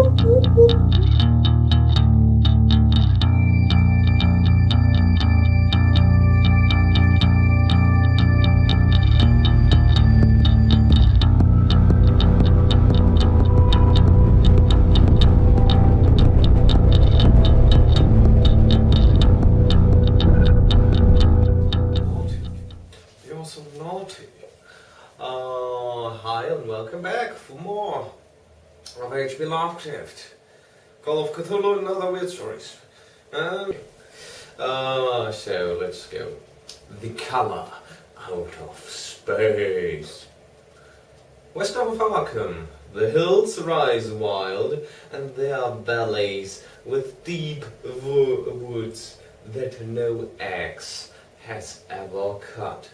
Hi and welcome back for more of H.P. Lovecraft, Call of Cthulhu and other weird stories. So let's go. The color out of space. West of Arkham, the hills rise wild, and their valleys with deep woods that no axe has ever cut.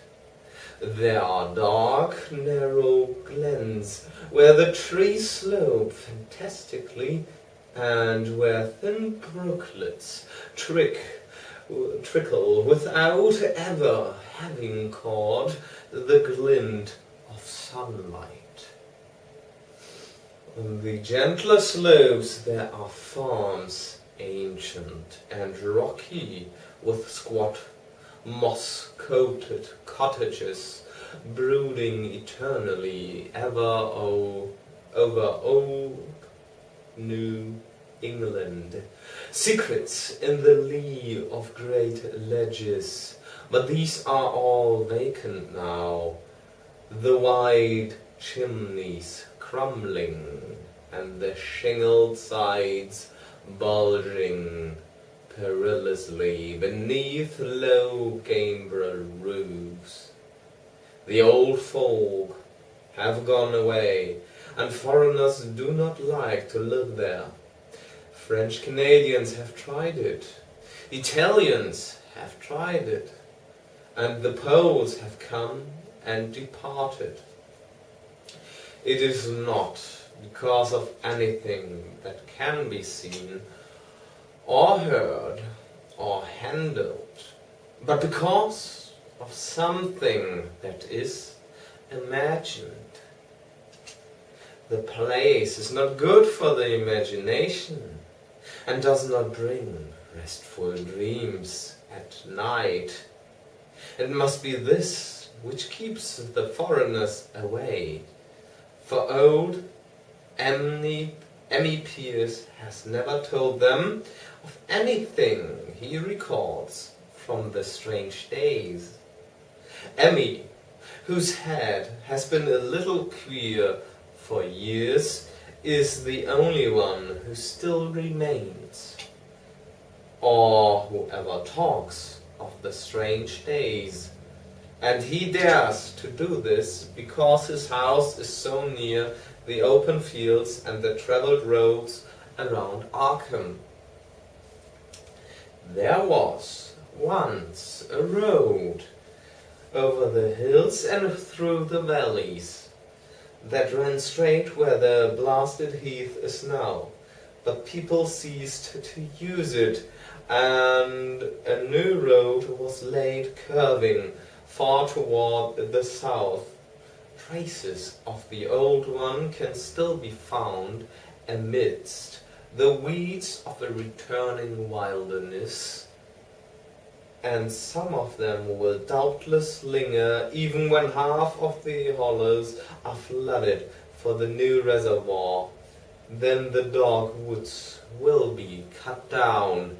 There are dark, narrow glens where the trees slope fantastically and where thin brooklets trickle without ever having caught the glint of sunlight. On the gentler slopes there are farms, ancient and rocky, with squat moss-coated cottages brooding eternally over old New England. Secrets in the lee of great ledges, but these are all vacant now. The wide chimneys crumbling and the shingled sides bulging perilously beneath low gambrel roofs. The old folk have gone away, and foreigners do not like to live there. French Canadians have tried it, Italians have tried it, and the Poles have come and departed. It is not because of anything that can be seen or heard or handled, but because of something that is imagined. The place is not good for the imagination and does not bring restful dreams at night. It must be this which keeps the foreigners away, for old Emmy Pierce has never told them of anything he recalls from the strange days. Emmy, whose head has been a little queer for years, is the only one who still remains, or who ever talks of the strange days. And he dares to do this because his house is so near the open fields and the traveled roads around Arkham. There was once a road over the hills and through the valleys that ran straight where the blasted heath is now, but people ceased to use it, and a new road was laid curving far toward the south. Traces of the old one can still be found amidst the weeds of the returning wilderness, and some of them will doubtless linger even when half of the hollows are flooded for the new reservoir. Then the dogwoods will be cut down,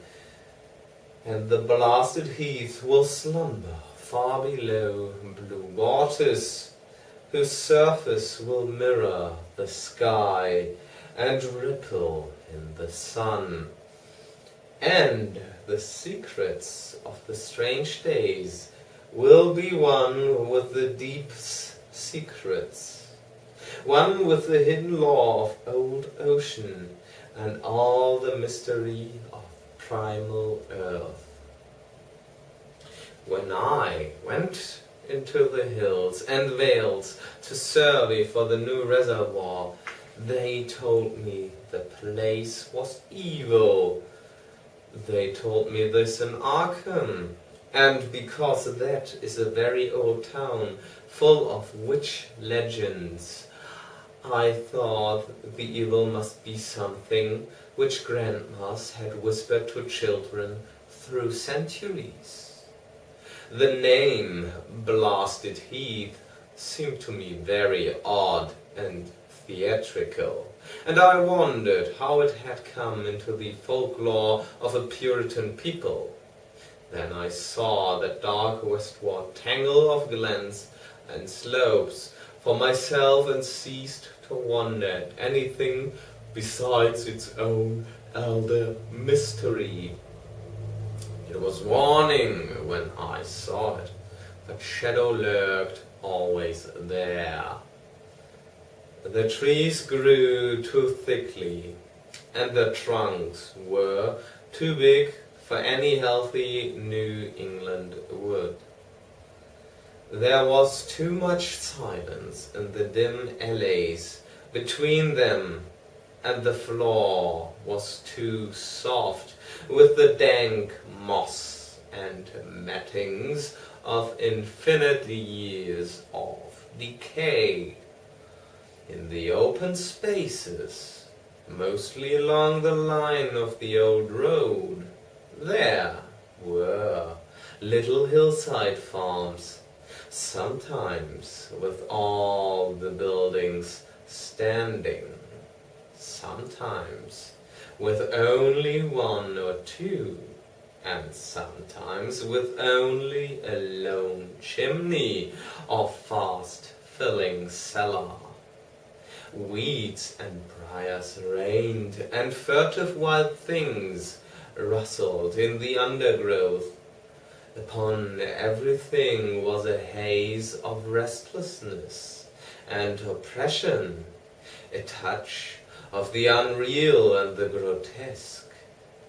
and the blasted heath will slumber far below blue waters, whose surface will mirror the sky and ripple in the sun. And the secrets of the strange days will be one with the deep secrets, one with the hidden law of old ocean and all the mystery of primal earth. When I went into the hills and vales to survey for the new reservoir, they told me the place was evil. They told me this in Arkham, and because that is a very old town full of witch legends, I thought the evil must be something which grandmas had whispered to children through centuries. The name Blasted Heath seemed to me very odd and theatrical, and I wondered how it had come into the folklore of a Puritan people. Then I saw that dark westward tangle of glens and slopes for myself and ceased to wonder at anything besides its own elder mystery. It was warning when I saw it, but shadow lurked always there. The trees grew too thickly, and the trunks were too big for any healthy New England wood. There was too much silence in the dim alleys between them, and the floor was too soft with the dank moss and mattings of infinite years of decay. In the open spaces, mostly along the line of the old road, there were little hillside farms, sometimes with all the buildings standing, sometimes with only one or two, and sometimes with only a lone chimney or fast-filling cellar. Weeds and briars reigned, and furtive wild things rustled in the undergrowth. Upon everything was a haze of restlessness and oppression, a touch of the unreal and the grotesque,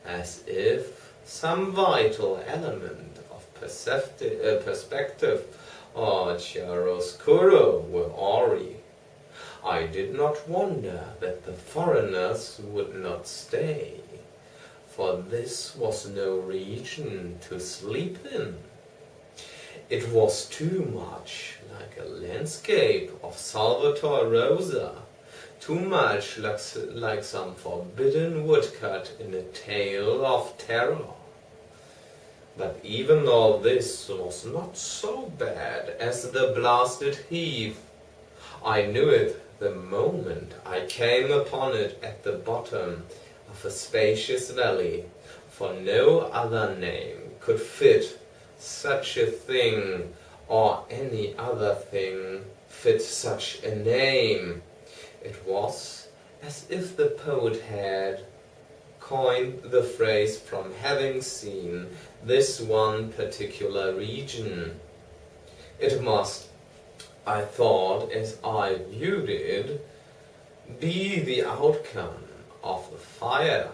as if some vital element of perspective or chiaroscuro were awry. I did not wonder that the foreigners would not stay, for this was no region to sleep in. It was too much like a landscape of Salvator Rosa, too much like some forbidden woodcut in a tale of terror. But even all this was not so bad as the Blasted Heath. I knew it the moment I came upon it at the bottom of a spacious valley, for no other name could fit such a thing, or any other thing fit such a name. It was as if the poet had coined the phrase from having seen this one particular region. It must, I thought as I viewed it, be the outcome of the fire.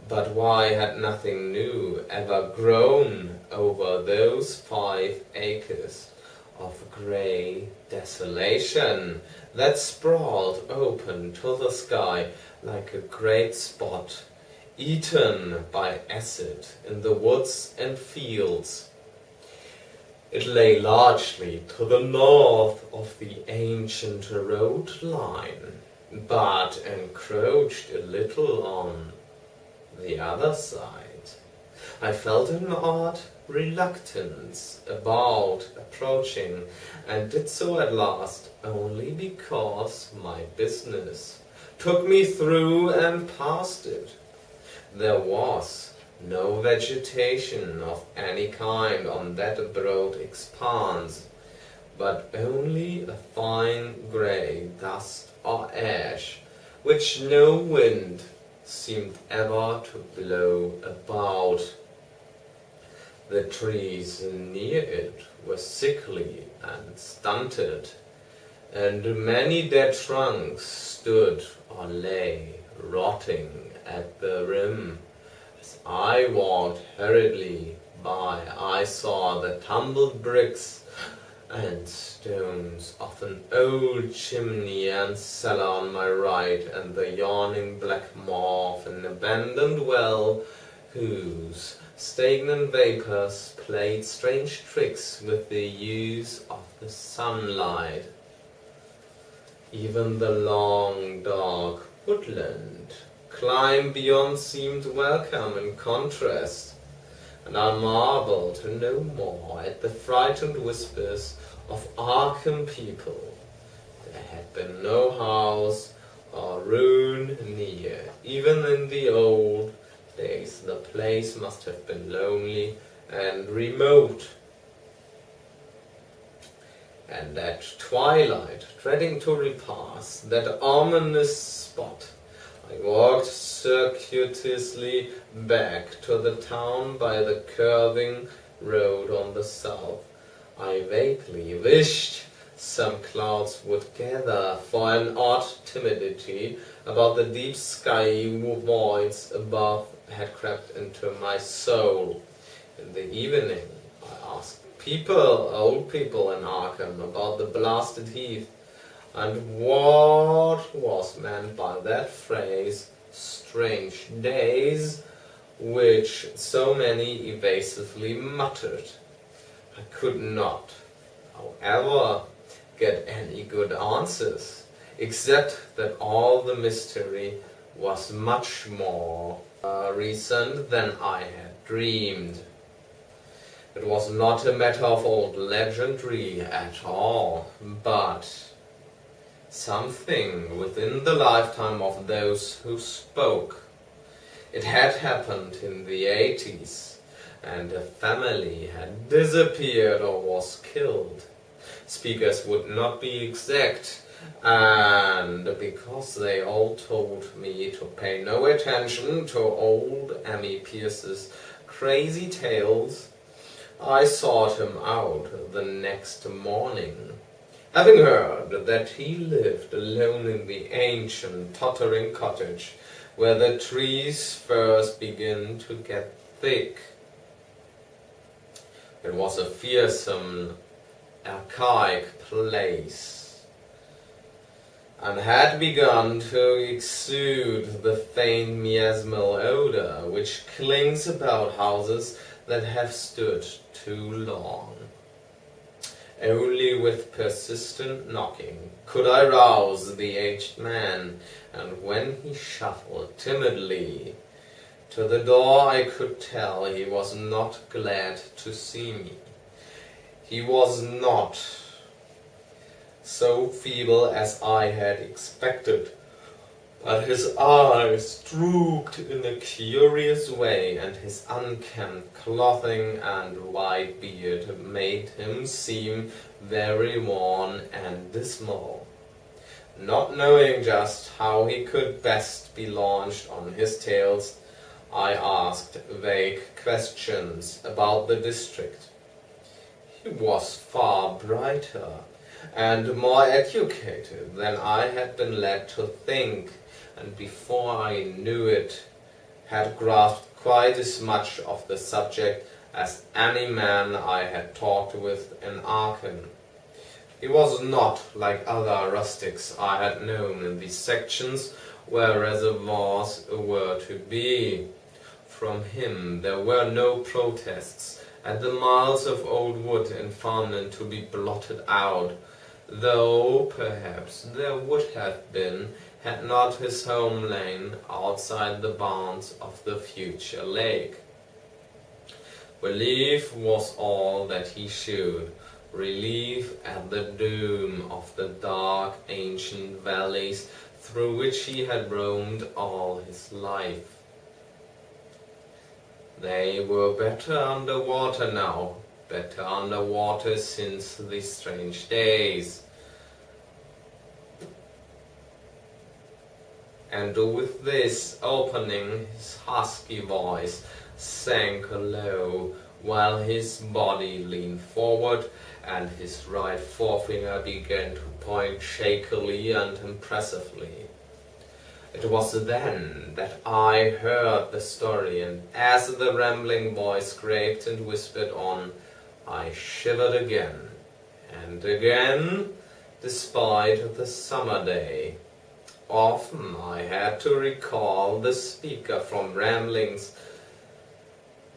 But why had nothing new ever grown over those 5 acres of grey desolation that sprawled open to the sky like a great spot eaten by acid in the woods and fields? It lay largely to the north of the ancient road line, but encroached a little on the other side. I felt an odd reluctance about approaching, and did so at last only because my business took me through and past it. There was no vegetation of any kind on that broad expanse, but only a fine grey dust or ash, which no wind seemed ever to blow about. The trees near it were sickly and stunted, and many dead trunks stood or lay rotting at the rim. As I walked hurriedly by, I saw the tumbled bricks and stones of an old chimney and cellar on my right, and the yawning black maw of an abandoned well, whose stagnant vapors played strange tricks with the hues of the sunlight. Even the long, dark woodland climb beyond seemed welcome in contrast, and I marveled no more at the frightened whispers of Arkham people. There had been no house or ruin near. Even in the old days the place must have been lonely and remote. And at twilight, dreading to repass that ominous spot, I walked circuitously back to the town by the curving road on the south. I vaguely wished some clouds would gather, for an odd timidity about the deep skyey voids above had crept into my soul. In the evening, I asked old people in Arkham, about the blasted heath, and what was meant by that phrase, strange days, which so many evasively muttered. I could not, however, get any good answers, except that all the mystery was much more recent than I had dreamed. It was not a matter of old legendary at all, but something within the lifetime of those who spoke. It had happened in the 80s, and a family had disappeared or was killed. Speakers would not be exact, and because they all told me to pay no attention to old Emmy Pierce's crazy tales, I sought him out the next morning, having heard that he lived alone in the ancient, tottering cottage where the trees first begin to get thick. It was a fearsome, archaic place, and had begun to exude the faint miasmal odor which clings about houses that have stood too long. Only with persistent knocking could I rouse the aged man, and when he shuffled timidly to the door I could tell he was not glad to see me. He was not so feeble as I had expected, but his eyes drooped in a curious way, and his unkempt clothing and white beard made him seem very worn and dismal. Not knowing just how he could best be launched on his tales, I asked vague questions about the district. He was far brighter and more educated than I had been led to think, and before I knew it, had grasped quite as much of the subject as any man I had talked with in Arkham. He was not like other rustics I had known in these sections where reservoirs were to be. From him there were no protests at the miles of old wood and farmland to be blotted out, though perhaps there would have been had not his home lain outside the bounds of the future lake. Relief was all that he showed, relief at the doom of the dark ancient valleys through which he had roamed all his life. They were better under water now, better under water since the strange days. And with this opening, his husky voice sank low, while his body leaned forward, and his right forefinger began to point shakily and impressively. It was then that I heard the story, and as the rambling voice scraped and whispered on, I shivered again and again, despite the summer day. Often I had to recall the speaker from ramblings,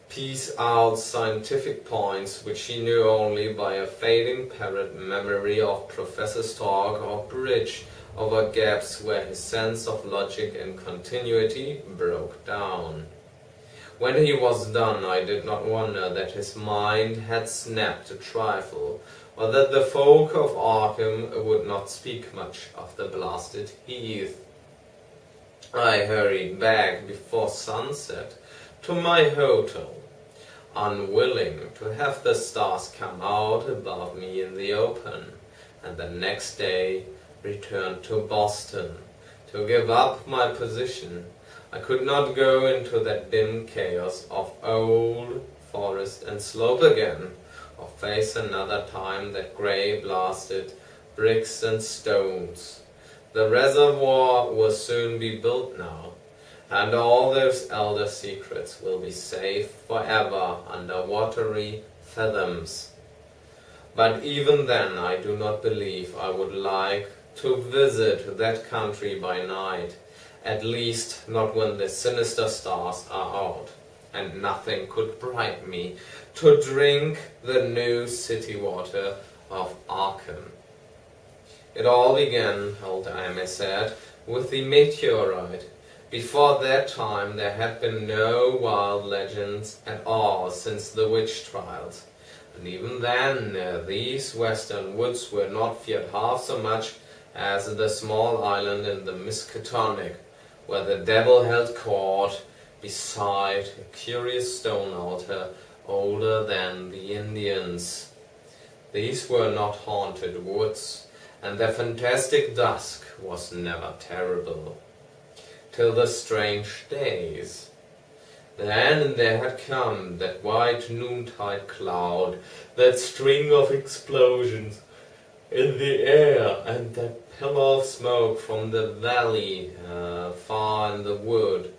piece out scientific points which he knew only by a fading parrot memory of Professor's talk or bridge over gaps where his sense of logic and continuity broke down. When he was done, I did not wonder that his mind had snapped a trifle, or that the folk of Arkham would not speak much of the blasted heath. I hurried back before sunset to my hotel, unwilling to have the stars come out above me in the open, and the next day returned to Boston to give up my position. I could not go into that dim chaos of old forest and slope again, or face another time that grey blasted bricks and stones. The reservoir will soon be built now, and all those elder secrets will be safe forever under watery fathoms. But even then I do not believe I would like to visit that country by night, at least not when the sinister stars are out, and nothing could bribe me to drink the new city water of Arkham. It all began, old Amy said, with the meteorite. Before that time there had been no wild legends at all since the witch trials, and even then these western woods were not feared half so much as the small island in the Miskatonic, where the devil held court beside a curious stone altar older than the Indians. These were not haunted woods, and their fantastic dusk was never terrible, till the strange days. Then there had come that white noontide cloud, that string of explosions in the air, and that pillar of smoke from the valley far in the wood.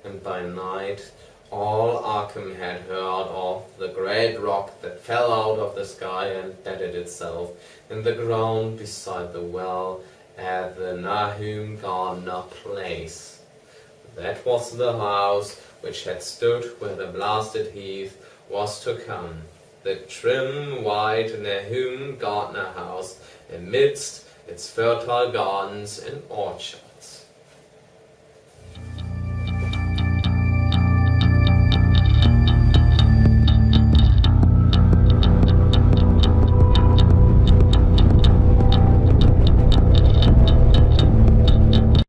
And by night all Arkham had heard of the great rock that fell out of the sky and bedded itself in the ground beside the well at the Nahum Gardner place. That was the house which had stood where the blasted heath was to come, the trim white Nahum Gardner house amidst its fertile gardens and orchards.